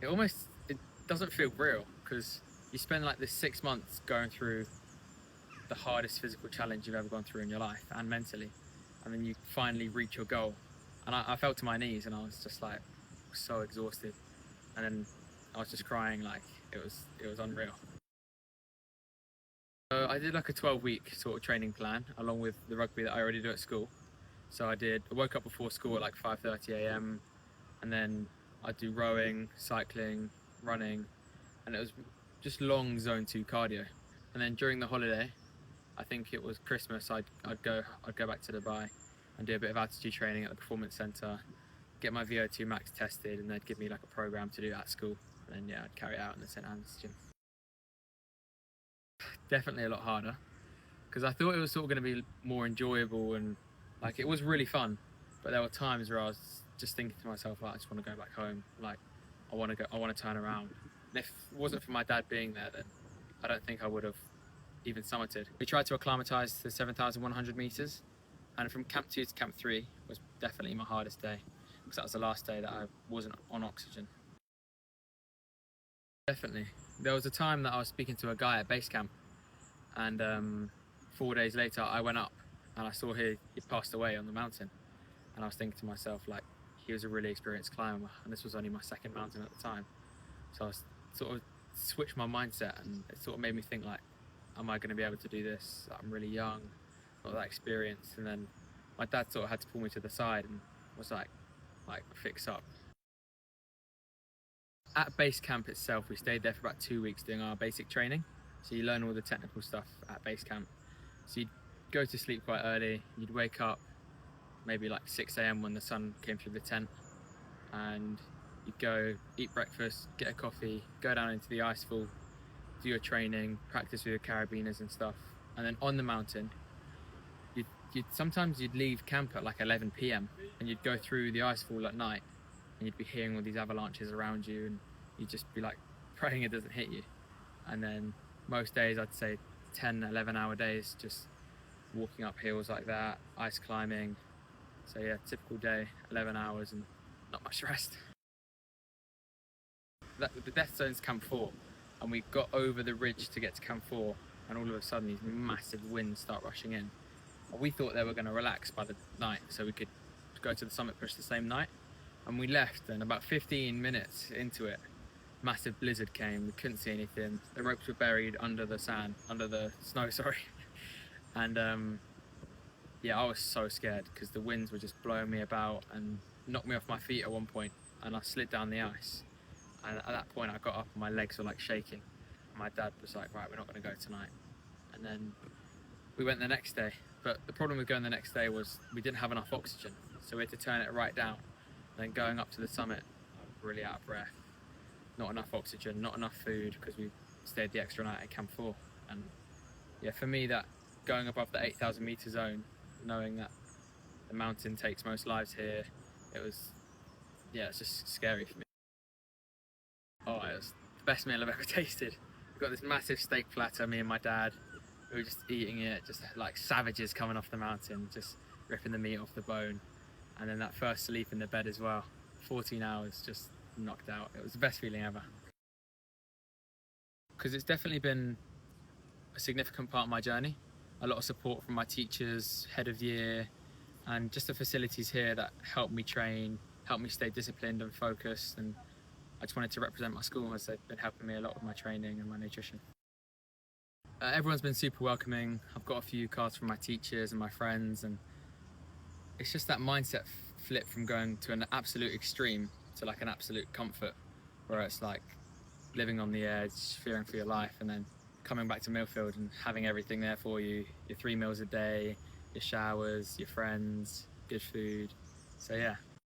it doesn't feel real, because you spend like this 6 months going through the hardest physical challenge you've ever gone through in your life and mentally, and then you finally reach your goal. And I fell to my knees and I was just like so exhausted, and then I was just crying, like it was unreal. So I did like a 12-week sort of training plan along with the rugby that I already do at school. So I woke up before school at like 5:30 a.m. and then I'd do rowing, cycling, running, and it was just long zone 2 cardio. And then during the holiday, I think it was Christmas, I'd go back to Dubai and do a bit of altitude training at the performance center, get my VO2 max tested, and they'd give me like a program to do at school, and then yeah, I'd carry it out in the St. Anne's gym. Definitely a lot harder, because I thought it was sort of going to be more enjoyable, and like it was really fun, but there were times where I was just thinking to myself, like, I just want to go back home, like I want to turn around. And if it wasn't for my dad being there, then I don't think I would have even summited. We tried to acclimatise to 7,100 metres, and from camp 2 to camp 3 was definitely my hardest day, because that was the last day that I wasn't on oxygen. Definitely. There was a time that I was speaking to a guy at base camp, and 4 days later I went up and I saw he'd passed away on the mountain, and I was thinking to myself, like, he was a really experienced climber, and this was only my second mountain at the time. So I was sort of switched my mindset, and it sort of made me think, like, am I going to be able to do this? I'm really young, not that experienced. And then my dad sort of had to pull me to the side and was like fix up. At base camp itself, we stayed there for about 2 weeks doing our basic training. So you learn all the technical stuff at base camp. So you'd go to sleep quite early, you'd wake up maybe like 6 a.m. when the sun came through the tent, and you'd go eat breakfast, get a coffee, go down into the icefall, do your training, practice with your carabiners and stuff. And then on the mountain, sometimes you'd leave camp at like 11 p.m. and you'd go through the icefall at night, and you'd be hearing all these avalanches around you, and you'd just be like praying it doesn't hit you. And then most days, I'd say 10, 11-hour days, just walking up hills like that, ice climbing. So yeah, typical day, 11 hours and not much rest. The death zone's camp 4, and we got over the ridge to get to camp 4, and all of a sudden these massive winds start rushing in. And we thought they were going to relax by the night so we could go to the summit push the same night. And we left, and about 15 minutes into it, massive blizzard came. We couldn't see anything. The ropes were buried under the snow, sorry. And yeah, I was so scared because the winds were just blowing me about and knocked me off my feet at one point, and I slid down the ice. And at that point I got up and my legs were like shaking. My dad was like, right, we're not going to go tonight. And then we went the next day, but the problem with going the next day was we didn't have enough oxygen, so we had to turn it right down. And then going up to the summit, I was really out of breath, not enough oxygen, not enough food, because we stayed the extra night at camp 4. And yeah, for me, that going above the 8,000 meter zone, knowing that the mountain takes most lives here, it's just scary for me. Oh, it was the best meal I've ever tasted. We got this massive steak platter, me and my dad. We were just eating it, just like savages coming off the mountain, just ripping the meat off the bone. And then that first sleep in the bed as well, 14 hours, just knocked out. It was the best feeling ever. Because it's definitely been a significant part of my journey. A lot of support from my teachers, head of year, and just the facilities here that helped me train, helped me stay disciplined and focused. And I just wanted to represent my school, as they've been helping me a lot with my training and my nutrition. Everyone's been super welcoming. I've got a few cards from my teachers and my friends, and it's just that mindset flip from going to an absolute extreme to like an absolute comfort, where it's like living on the edge, fearing for your life, and then coming back to Millfield and having everything there for you, your 3 meals a day, your showers, your friends, good food. So yeah,